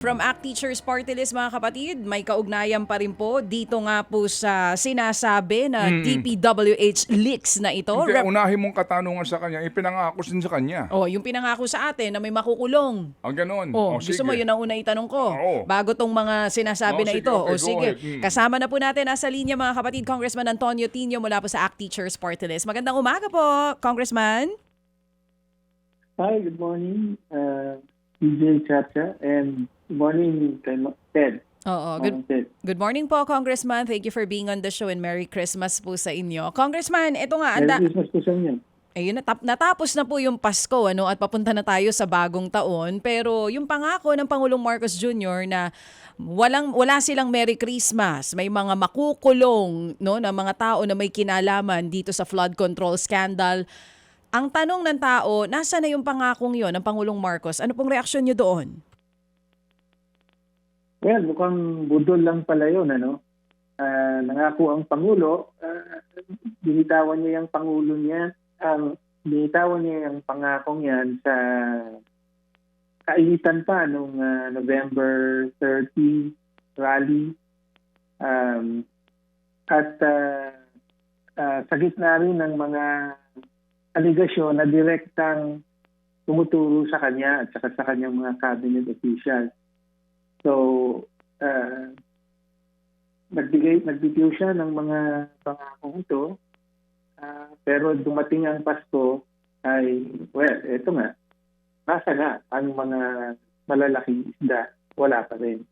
From ACT Teachers Party List mga kapatid, may kaugnayan pa rin po dito nga po sa sinasabi na Mm. DPWH leaks na ito. Hindi, unahin mong katanungan sa kanya, ipinangako din sa kanya. Yung pinangako sa atin na may makukulong. Ganon. Gusto mo Sige. yun ang una itanong ko. Oo. Bago tong mga sinasabi na Sige, ito. okay, go Sige. ahead. Kasama na po natin nasa linya mga kapatid, Congressman Antonio Tino mula po sa ACT Teachers Party List. Magandang umaga po, Congressman. Hi, good morning, DJ Chacha, and good morning, Ted. Oo, Morning, Ted. good morning po, Congressman. Thank you for being on the show and Merry Christmas po sa inyo. Congressman, ito nga, Merry Christmas po sa inyo. ayun, natapos na po yung Pasko at papunta na tayo sa bagong taon. Pero yung pangako ng Pangulong Marcos Jr. na wala silang Merry Christmas, may mga makukulong na mga tao na may kinalaman dito sa flood control scandal. Ang tanong ng tao, nasa na yung pangakong yon ng Pangulong Marcos? Ano pong reaksyon nyo doon? Well, mukhang budol lang pala yun, ano? Nangako ang Pangulo, binitawan niya yung Pangulo niya, binitawan niya yung pangakong yan sa kainitan pa nung November 30 rally. At sa gitna rin ng mga aligasyon na direktang tumuturo sa kanya at saka sa kanyang mga cabinet officials. So, nagbigay siya ng mga pangakong ito, pero dumating ang Pasko ay, well, eto nga, nasa na ang mga malalaking isda, wala pa rin.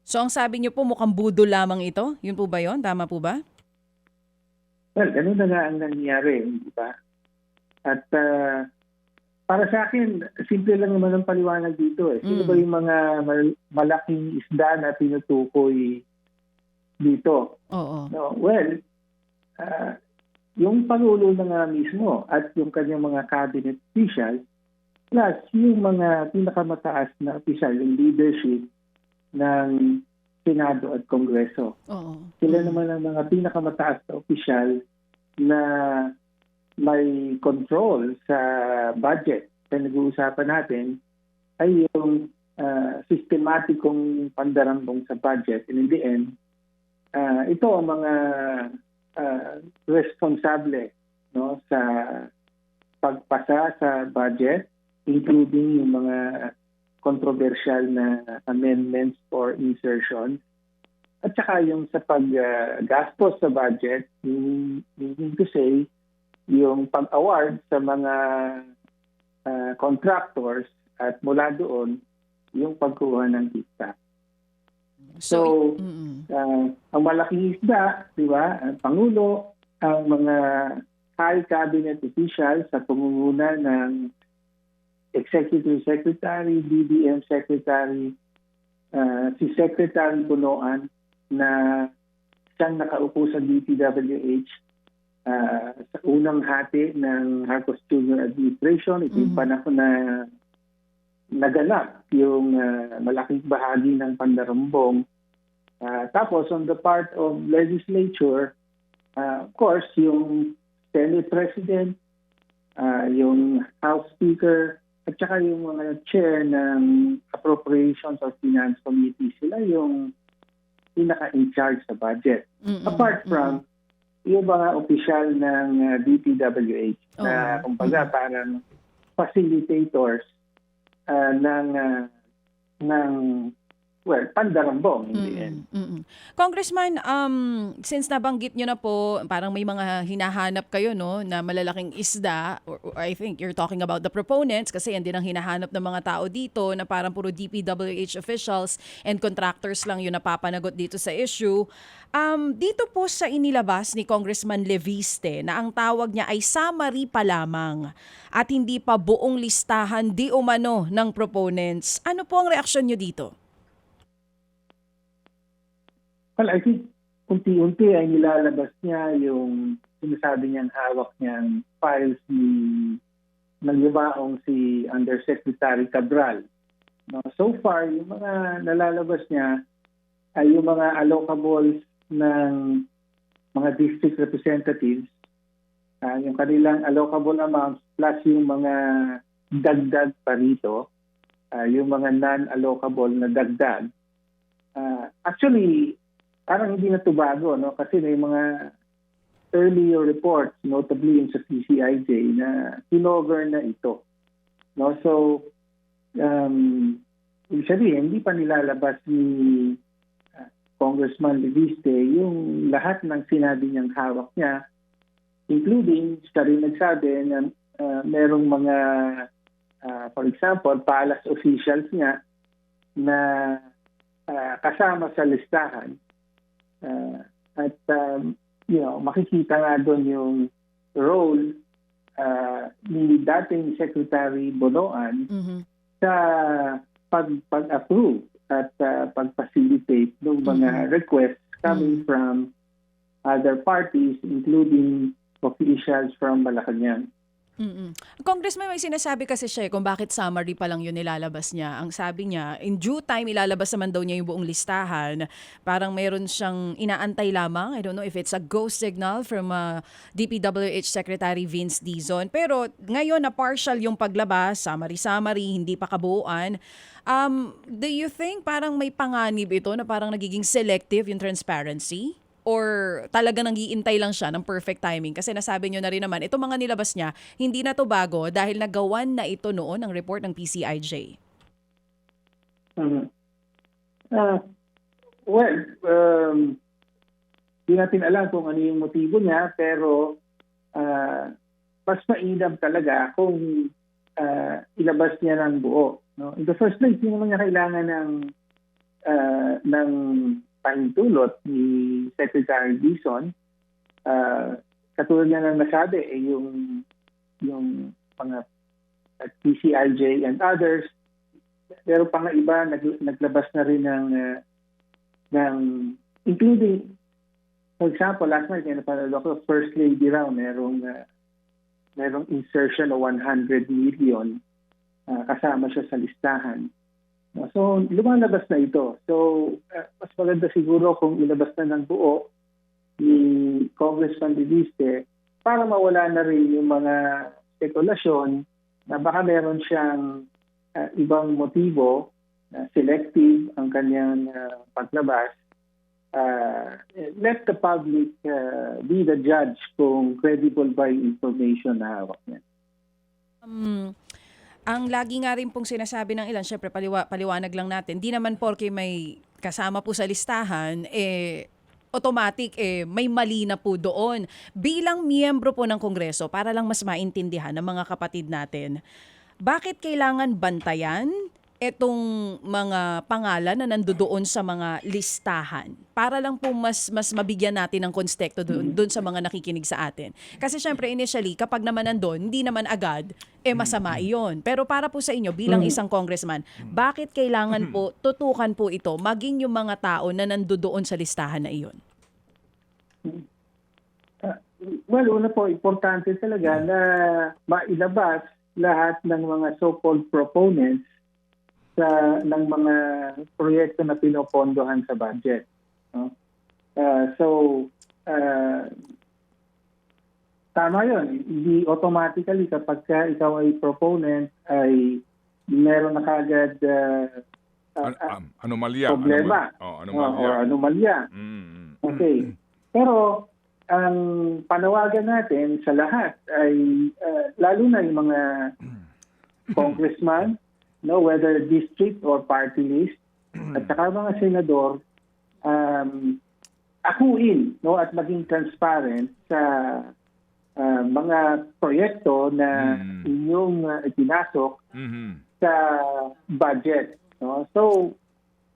So ang sabi niyo po mukhang budol lamang ito? Yun po ba yun? Tama po ba? Well, ganun na nga ang nangyayari, di ba? At para sa akin, simple lang naman ang paliwanag dito. Sino ba yung mga malaking isda na tinutukoy dito? Oo. No, well, yung Pangulo na nga mismo at yung kanyang mga cabinet officials plus yung mga pinakamataas na official, yung leadership ng Senado at Kongreso. Oo. Sila naman ang mga pinakamataas na opisyal na may control sa budget na nag-uusapan natin ay yung sistematikong pandarambong sa budget. And in the end, ito ang mga responsable sa pagpasa sa budget, including yung mga controversial na amendments or insertions. At saka yung sa paggastos sa budget, meaning to say, yung pag-award sa mga contractors at mula doon, yung pagkuha ng kita. So, ang malaking isda, di ba, ang Pangulo, ang mga high cabinet officials sa pangunguna ng Executive Secretary, DBM Secretary, si Secretary Bunoan na siyang nakaupo sa DPWH sa unang hati ng Marcos Jr. Administration. Ito yung panahon na naganap yung malaking bahagi ng pandarambong. Tapos on the part of legislature, of course, yung Senate President, yung House Speaker, at saka yung mga chair ng Appropriations or Finance Committee, sila yung pinaka-in-charge sa budget. Apart from yung mga opisyal ng DPWH na kumbaga parang facilitators ng pandarambong in the end. Congressman, since nabanggit nyo na po, parang may mga hinahanap kayo na malalaking isda, or I think you're talking about the proponents kasi yan din ang hinahanap ng mga tao dito na parang puro DPWH officials and contractors lang yung napapanagot dito sa issue. Dito po sa inilabas ni Congressman Leviste na ang tawag niya ay summary pa lamang at hindi pa buong listahan di umano ng proponents. Ano po ang reaksyon nyo dito? Well, I think unti-unti ay nilalabas niya yung sinasabi niyang hawak niyang files ng yumaong si Undersecretary Cabral. No, so far, yung mga nalalabas niya ay yung mga allocables ng mga district representatives, yung kanilang allocable amounts plus yung mga dagdag pa rito yung mga non-allocable na dagdag. Actually, parang hindi na ito bago, no? Kasi may mga earlier reports, notably yung sa PCIJ, na kinover na ito. No? So, usually, hindi pa nilalabas ni Congressman Leviste yung lahat ng sinabi niyang hawak niya, including, siya rin nagsabi na merong mga, for example, palace officials niya na kasama sa listahan. At makikita nga doon yung role ni dating Secretary Bonoan sa pag-approve at pag-facilitate ng mga requests coming from other parties, including officials from Malacanang. Congressman, may sinasabi kasi siya kung bakit summary pa lang yun nilalabas niya. Ang sabi niya, in due time, ilalabas naman daw niya yung buong listahan. Parang mayroon siyang inaantay lamang. I don't know if it's a ghost signal from DPWH Secretary Vince Dizon. Pero ngayon na partial yung paglabas, summary, hindi pa kabuuan. Do you think parang may panganib ito na parang nagiging selective yung transparency? Or talaga nang-iintay lang siya ng perfect timing? Kasi nasabi nyo na rin naman, itong mga nilabas niya, hindi na to bago dahil nagawan na ito noon ang report ng PCIJ. Hindi natin alam kung ano yung motibo niya, pero mas mainam talaga kung ilabas niya ng buo. No? In the first place, hindi naman niya kailangan ng pahintulot ni Secretary Dizon. Katulad niya na nasabi, yung mga PCIJ and others, pero pa nga iba, naglabas na rin ng including, for example, last night, napanood ako, First Lady raw, merong insertion of 100 million kasama siya sa listahan. So, lumalabas na ito. So, mas maganda siguro kung ilabas na ng buo ni Congressman Leviste para mawala na rin yung mga spekulasyon na baka meron siyang ibang motibo, selective ang kanyang paglabas. Let the public be the judge kung credible ba yung information na hawak niya. Ang lagi nga rin pong sinasabi ng ilan, syempre paliwanag lang natin, di naman porke may kasama po sa listahan, automatic may mali na po doon. Bilang miyembro po ng Kongreso, para lang mas maintindihan ng mga kapatid natin, bakit kailangan bantayan etong mga pangalan na nandoon sa mga listahan para lang po mas mabigyan natin ng konteksto doon sa mga nakikinig sa atin. Kasi syempre initially, kapag naman nandun, hindi naman agad, masama iyon. Pero para po sa inyo, bilang isang congressman, bakit kailangan po tutukan po ito maging yung mga tao na nandoon sa listahan na iyon? Well, una po, importante talaga na mailabas lahat ng mga so-called proponents ng mga proyekto na pinopondohan sa budget. No? Tama yun. Hindi automatically kapag ikaw ay proponent ay meron na kagad anomalya. Problema. Anomalya. Okay. Pero ang panawagan natin sa lahat ay lalo na yung mga congressman, no, whether district or party list, at saka mga senador, akuin, no, at maging transparent sa mga proyekto na inyong ipinasok sa budget. No? So,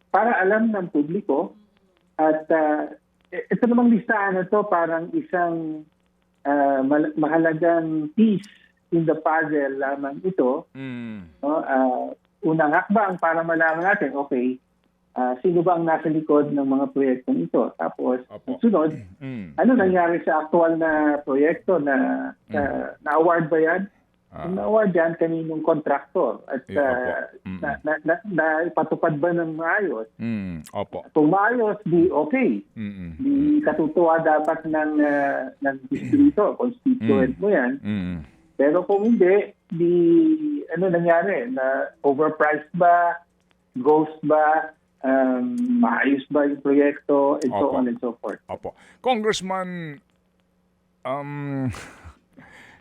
para alam ng publiko, at ito namang listahan na to parang isang mahalagang piece in the puzzle lamang ito. No? Unang hakbang para malaman natin, okay, sino ba ang nasa likod ng mga proyektong ito? Tapos, sunod, ano nangyari sa actual na proyekto na-award ba yan? Kung na-award yan, kaninong kontraktor? At ipatupad ba ng maayos? Kung maayos, di okay. Di katutuwa dapat ng distrito, constituent mo yan. Pero kung hindi, ano nangyari, na overpriced ba, ghost ba, maayos ba yung proyekto, and so Opo. on and so forth. Opo. Congressman,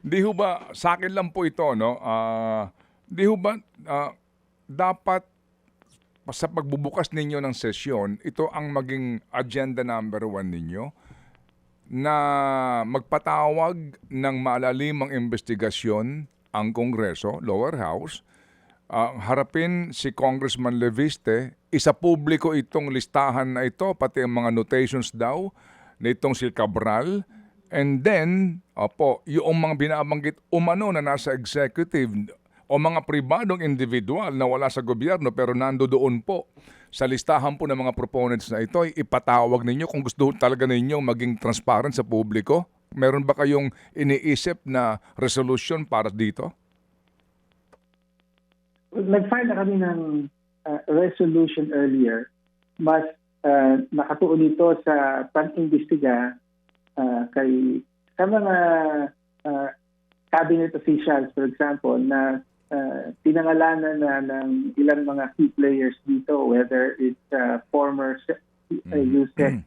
di ho ba, sa akin lang po ito, no? Di ho ba dapat sa pagbubukas ninyo ng sesyon, ito ang maging agenda number 1 ninyo na magpatawag ng malalimang investigasyon ang Kongreso, lower house, harapin si Congressman Leviste, isa publiko itong listahan na ito, pati ang mga notations daw nitong si Cabral, and then, yung mga binabanggit umano na nasa executive o mga pribadong individual na wala sa gobyerno pero nandoon po sa listahan po ng mga proponents na ito, ipatawag ninyo kung gusto talaga ninyo maging transparent sa publiko? Meron ba kayong iniisip na resolution para dito? Nag-file na kami ng resolution earlier. Mas nakatuon ito sa pag-imbestiga sa mga cabinet officials, for example, na pinangalanan na ng ilang mga key players dito, whether it's former Yusek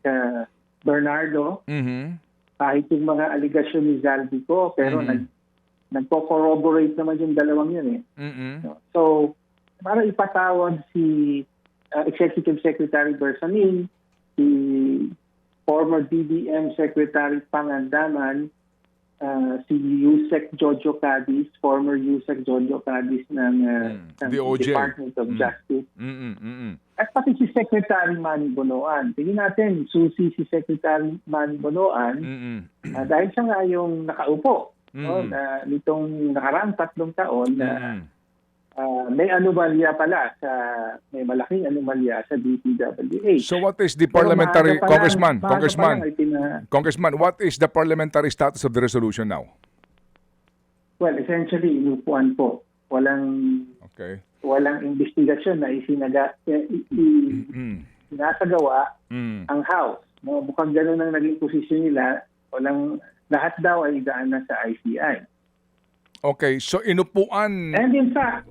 Bernardo, kahit yung mga allegation ni Zaldico, pero nagko-corroborate naman yung dalawang yun eh. So, para ipatawag si Executive Secretary Bersamin, si former DBM Secretary Pangandaman, si Yusek Jojo Cadiz, former Yusek Jojo Cadiz ng DOJ. Department of Justice. At pati si Secretary Manny Bonoan. Tingin natin, susi si Secretary Manny Bonoan dahil siya nga yung nakaupo na nitong nakaraang 3 taon na may anomalya pala may malaking anomalya sa DPWH. So what is the parliamentary, Congressman, what is the parliamentary status of the resolution now? Well, essentially, inupuan po. Walang investigasyon na sinasagawa ang House. No, mukhang gano'n ang naging posisyon nila. Lahat daw ay daan na sa ICI. Okay, so inupuan... And in fact,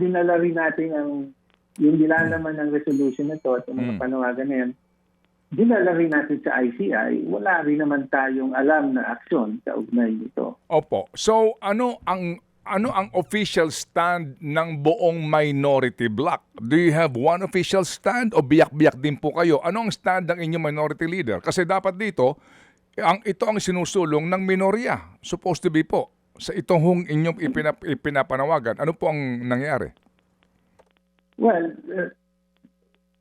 dinala rin natin yung nilalaman ng resolution na to at yung mga panawagan na yan, dinala rin natin sa ICI, wala rin naman tayong alam na aksyon sa ugnay nito. Opo. So ano ang official stand ng buong minority bloc? Do you have one official stand o biyak-biyak din po kayo? Ano ang stand ng inyong minority leader? Kasi dapat dito, ito ang sinusulong ng minorya. Supposed to be po. Sa itong inyong ipinapanawagan, ano po ang nangyari? Well,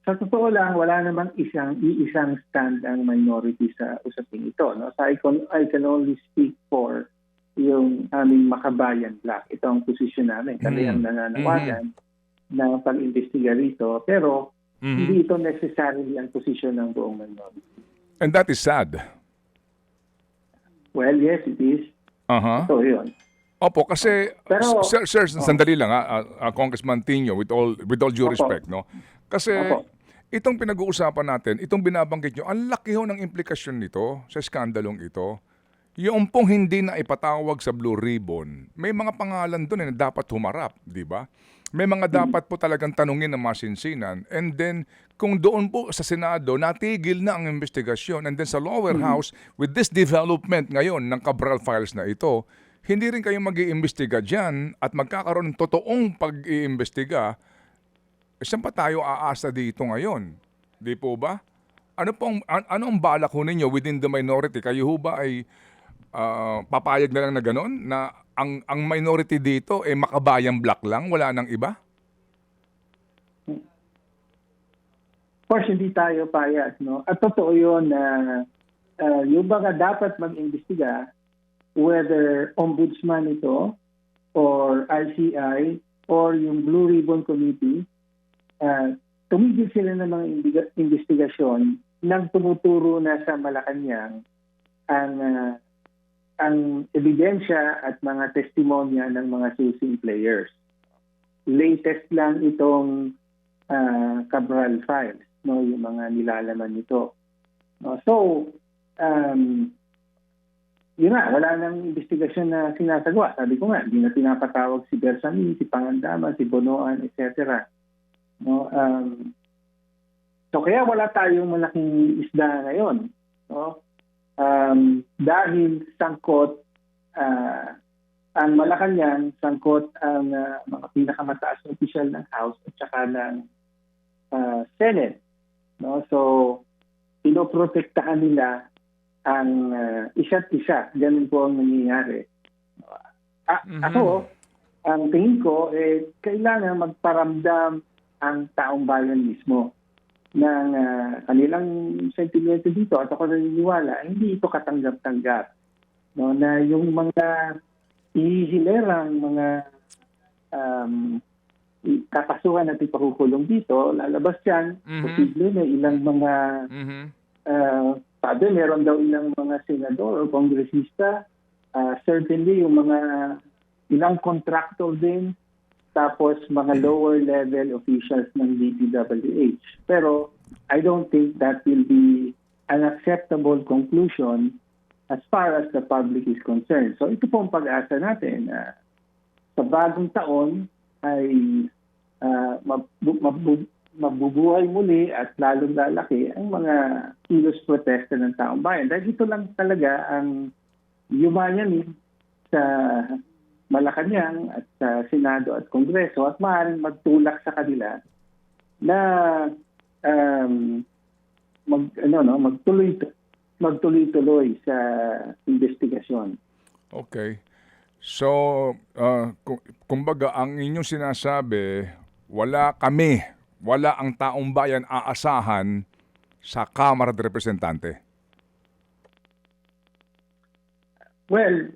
sa totoo lang, wala namang iisang stand ang minority sa usaping ito. No? So I can only speak for yung aming Makabayan Bloc. Ito ang posisyon namin. Kami ang nananawagan na pag-imbestiga rito. Pero hindi ito necessarily ang posisyon ng buong minority. And that is sad. Well, yes, it is. So, yun. Opo, kasi Pero, sir, sandali lang Congressman Tino, with all due respect, no? Kasi itong pinag-uusapan natin, itong binabanggit nyo, ang laki ho ng implikasyon nito sa skandalong ito. Yung pong hindi na ipatawag sa Blue Ribbon, may mga pangalan doon na dapat humarap, di ba? May mga dapat po talagang tanungin ng masinsinan. And then, kung doon po sa Senado, natigil na ang investigasyon. And then sa lower house, with this development ngayon ng Cabral files na ito, hindi rin kayo mag-iimbestiga dyan at magkakaroon ng totoong pag-iimbestiga, saan pa tayo aasa dito ngayon? Di po ba? Ano ang balak ho ninyo within the minority? Kayo ho ba ay papayag na lang na gano'n? Na ang minority dito Makabayan Bloc lang? Wala nang iba? Of course, hindi tayo payag. No? At totoo yun na yung mga dapat mag-imbestiga, whether ombudsman ito or ICI or yung Blue Ribbon Committee, tumigil sila ng mga investigasyon nang tumuturo na sa Malacanang ang ebidensya at mga testimonya ng mga susing players. Latest lang itong Cabral files, no, yung mga nilalaman nito. No, so, yun na, wala nang investigasyon na sinasagawa. Sabi ko nga, hindi na pinapatawag si Bersamin, si Pangandaman, si Bonoan, etc. No, so kaya wala tayong malaking isda ngayon. No? Dahil sangkot ang Malacanang, sangkot ang mga pinakamataas na opisyal ng House at saka ng Senate. No? So, pinoprotektahan nila ang isa't isa. Ganun po ang nangyayari. Ako, ang tingin ko, kailangan magparamdam ang taong bayan mismo ng kanilang sentimento dito. At ako naniniwala, hindi ito katanggap-tanggap. No, na yung mga ihihilerang mga kapasuhan at ipakukulong dito, lalabas yan, posible na ilang mga sabi, meron daw ilang mga senador o kongresista, certainly yung mga ilang contractor din, tapos mga lower level officials ng DPWH. Pero I don't think that will be an acceptable conclusion as far as the public is concerned. So ito po ang pag-asa natin. Sa bagong taon ay mabubuhay muli at lalong lalaki ang mga kilos protesta ng taong bayan. Dahil ito lang talaga ang yumayanin sa Malacanang at sa Senado at Kongreso at maaaring magtulak sa kanila na magtuloy-tuloy sa investigasyon. Okay. So, kumbaga, ang inyong sinasabi, wala ang taong bayan aasahan sa Kamara de Representante. Well,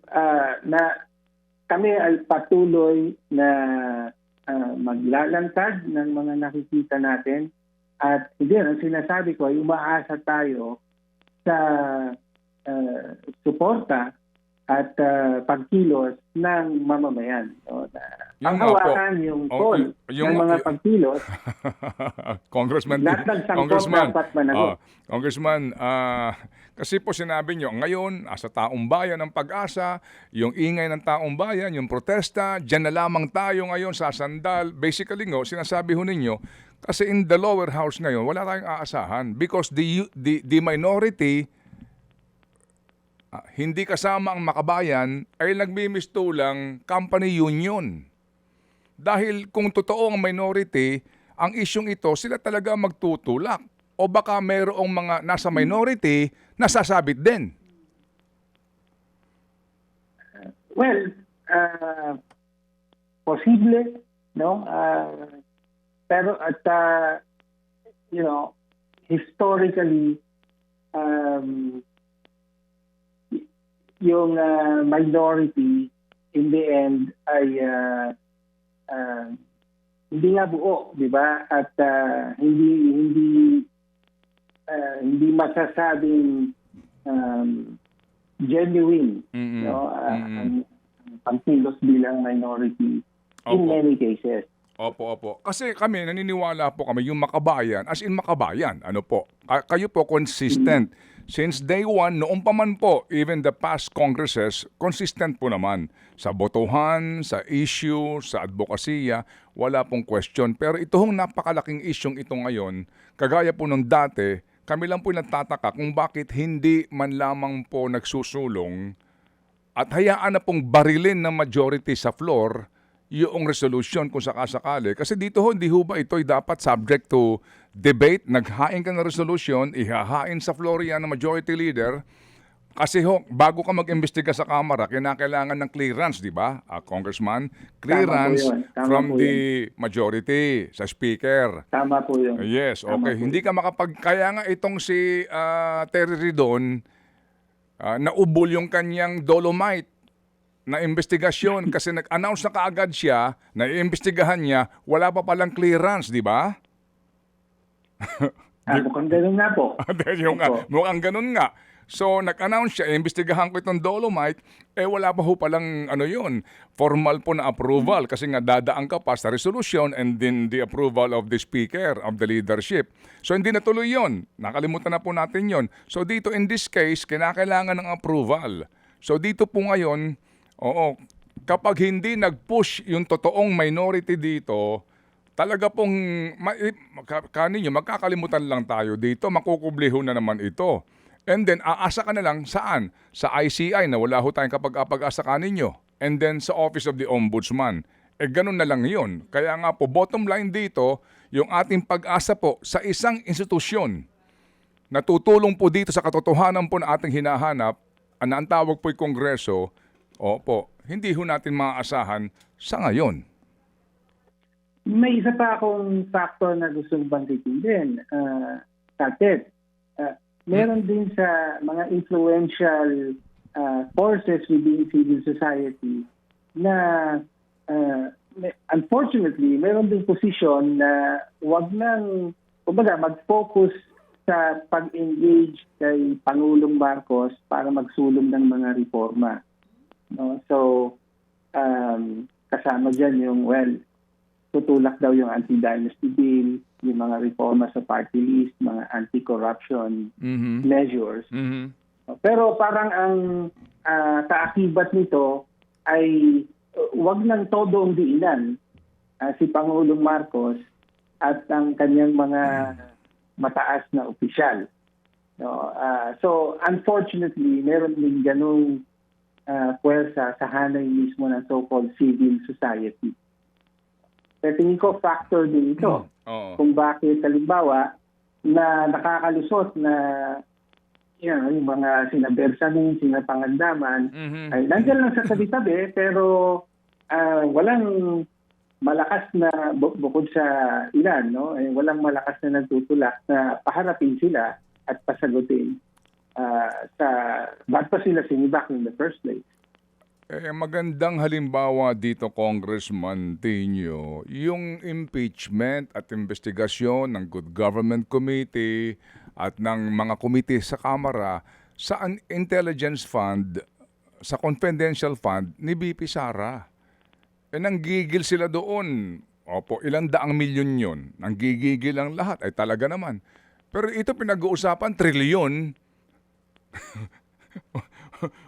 kami ay patuloy na maglalantad ng mga nakikita natin at hindi, ang sinasabi ko ay umaasa tayo sa suporta at pagkilos ng mamamayan. So, panghawakan yung call ng mga pagkilos. Congressman, lahat ng sangkot dapat managot. Congressman, kasi po sinabi nyo, ngayon, sa taong bayan ng pag-asa, yung ingay ng taong bayan, yung protesta, dyan na lamang tayo ngayon sa sandal. Basically, sinasabi ho ninyo, kasi in the lower house ngayon, wala tayong aasahan because the minority, hindi kasama ang makabayan, ay nagmimistulang company union. Dahil kung totoo ang minority, ang isyong ito, sila talaga magtutulak. O baka mayroong mga nasa minority nasasabit din. Well, posible, no? Pero at historically, yung minority in the end ay hindi nga buo, di ba? At hindi masasabing genuine, ang pagkilos bilang minority in many cases. Opo. Kasi kami, naniniwala po kami, yung makabayan, as in makabayan, kayo po consistent. Since day one, noong pa man po, even the past congresses, consistent po naman. Sa botohan, sa issue, sa advokasya, wala pong question. Pero ito hong napakalaking isyong ito ngayon, kagaya po ng dati, kami lang po nagtataka kung bakit hindi man lamang po nagsusulong at hayaan na pong barilin ng majority sa floor yung resolution kung sakasakali. Kasi dito hindi ho ba ito'y dapat subject to debate, naghain ka ng resolution, ihahain sa floor yan ng majority leader. Kasi bago ka mag-imbestiga sa Kamara, kinakailangan ng clearance, di ba, Congressman? Clearance from the majority sa Speaker. Tama po yun. Yes, okay. Hindi ka kaya nga itong si Terry Ridon, naubol yung kanyang Dolomite na investigasyon kasi nag-announce na kaagad siya na iimbestigahan niya, wala pa palang clearance, di ba? Mukhang ganun nga po. Mukhang ganun nga. So, nag-announce siya, iimbestigahan ko itong Dolomite, wala pa ho palang formal po na approval kasi nga dadaan ka pa sa resolution and then the approval of the Speaker, of the leadership. So, hindi natuloy yon. Nakalimutan na po natin yon. So, dito in this case, kinakailangan ng approval. So dito po ngayon, oo, kapag hindi nag-push yung totoong minority dito, talaga pong kaninyo, magkakalimutan lang tayo dito, makukubliho na naman ito. And then, aasa ka na lang saan? Sa ICI na wala ho tayong kapag-asa kaninyo. And then sa Office of the Ombudsman. Ganun na lang yun. Kaya nga po, bottom line dito, yung ating pag-asa po sa isang institusyon na tutulong po dito sa katotohanan po na ating hinahanap, na ang tawag po'y Kongreso, opo, hindi ho natin maaasahan sa ngayon. May isa pa akong factor na gustong banggitin din, Ted. Meron din sa mga influential forces within civil society na unfortunately, meron din posisyon na wag nang, kumbaga, mag-focus sa pag-engage kay Pangulong Marcos para magsulong ng mga reforma. No? So, kasama dyan yung, tutulak daw yung anti-dynasty bill, yung mga reforma sa party list, mga anti-corruption measures. Pero parang ang kaakibat nito ay wag nang todong diinan si Pangulong Marcos at ang kanyang mga mataas na opisyal. No? So unfortunately, meron din ganung puwersa sa hanay mismo ng so-called civil society. Pero tingin ko factor din ito kung bakit halimbawa na nakakalusot na yung mga sinabersanin, sinapangandaman, ay nandiyan lang sa tabi-tabi pero walang malakas na bukod sa ilan, no? Walang malakas na nagtutulak na paharapin sila at pasagutin sa ba't pa sila sinibak in the first place. Magandang halimbawa dito, Congressman Tinio, yung impeachment at investigasyon ng Good Government Committee at ng mga komite sa Kamara sa intelligence fund, sa confidential fund ni BP Sara. Nanggigil sila doon. Opo, ilang daang milyon yun. Nanggigigil ang lahat. Ay talaga naman. Pero ito pinag-uusapan, trilyon.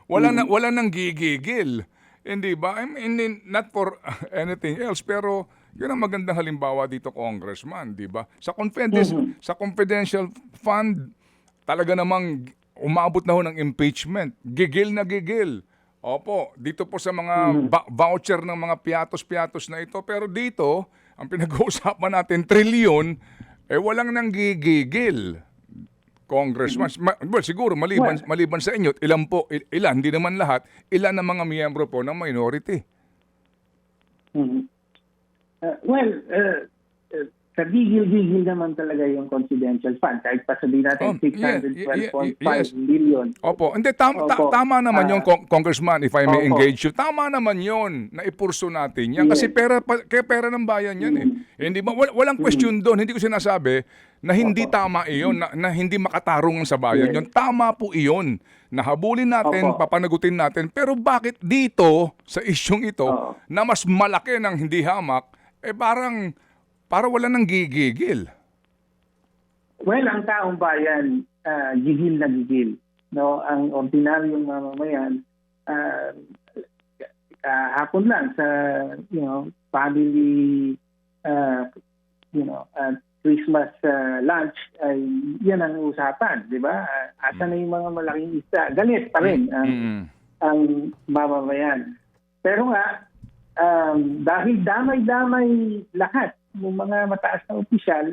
Wala nang gigigil. Hindi ba? I mean, not for anything else, pero yun ang magandang halimbawa dito, Congressman, di ba? Sa confidential fund, talaga namang umabot na ho ng impeachment. Gigil na gigil. Opo, dito po sa mga voucher ng mga piatos-piatos na ito. Pero dito, ang pinag-uusapan natin, trilyon, walang nang gigigil. Congressman, well, siguro maliban sa inyo, ilan, hindi naman lahat, ilan ng mga miyembro po ng minority. Sa gigil-gigil naman talaga yung confidential fund. Kahit pa sabihin natin 612.5 million. Opo, hindi, tama naman yung Congressman, if I may engage you. Tama naman yun, na ipurso natin yan. Kasi pera ng bayan yan eh. Hindi ba, walang question doon. Hindi ko sinasabi na hindi tama iyon, na hindi makatarong sa bayan yun. Tama po iyon. Nahabulin natin, papanagutin natin. Pero bakit dito, sa isyong ito, na mas malaki ng hindi hamak, para wala nang gigigil? Well, ang taong bayan, gigil na gigil. No? Ang ordinaryong mamamayan, hapon lang sa family Christmas lunch, ay yan ang usapan, di ba? Asa na yung mga malaking isda? Galit pa rin ang mamamayan. Pero nga, dahil damay-damay lahat ng mga mataas na opisyal,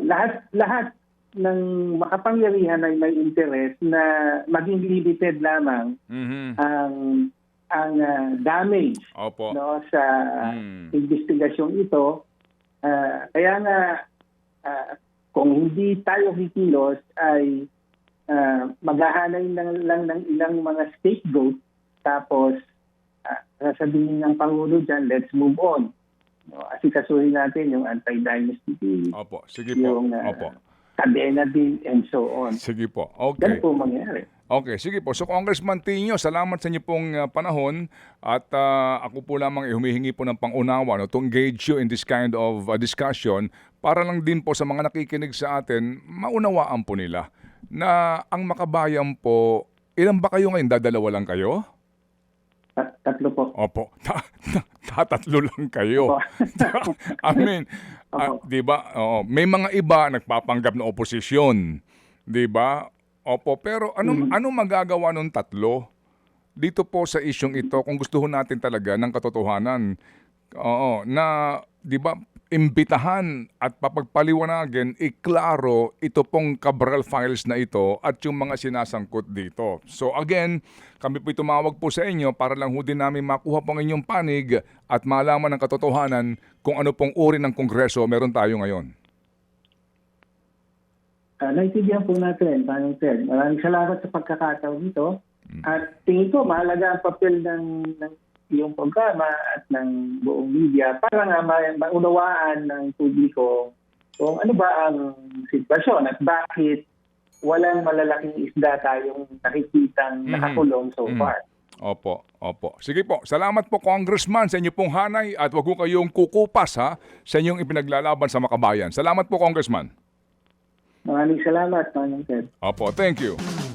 lahat ng makapangyarihan ay may interes na maging limited lamang ang damage sa investigasyong ito. Kaya nga, kung hindi tayo kikilos, ay maghahanay lang ng ilang mga scapegoat, tapos sasabihin ng Pangulo dyan, let's move on. Asikasuhin natin yung anti-dynasty bill, sige po. yung kadena bill, and so on. Sige po. Okay. Ganun po mangyari. Okay, sige po. So Congressman Tinio, salamat sa inyo pong panahon at ako po lamang humihingi po ng pangunawa to engage you in this kind of discussion para lang din po sa mga nakikinig sa atin, maunawaan po nila na ang Makabayan po, ilan ba kayo ngayon? Dadalawa lang kayo? Tatlo po. Opo. Tatatlo lang kayo. Opo. I mean, Opo. 'di ba? Oo, may mga iba nagpapanggap na oposisyon, 'di ba? Opo, pero ano magagawa ng tatlo dito po sa isyong ito kung gusto ho natin talaga ng katotohanan? Oo, na 'di ba imbitahan at papagpaliwanagin, iklaro ito pong Cabral files na ito at yung mga sinasangkot dito. So again, kami po'y tumawag po sa inyo para lang ho din namin makuha po ang inyong panig at malaman ng katotohanan kung ano pong uri ng Kongreso meron tayo ngayon. Naintindihan po natin, Manong Ted. Maraming salamat sa pagkakataon dito. At tingin ko, mahalaga ang papel ng iyong programa at ng buong media para nga maunawaan ng publiko kung ano ba ang sitwasyon at bakit walang malalaking isda tayong nakikitang nakakulong so far. Opo, opo. Sige po, salamat po Congressman sa inyong pong hanay at wag ko kayong kukupas ha sa inyong ipinaglalaban sa Makabayan. Salamat po Congressman. Maraming salamat, Manong Ted. Opo, thank you.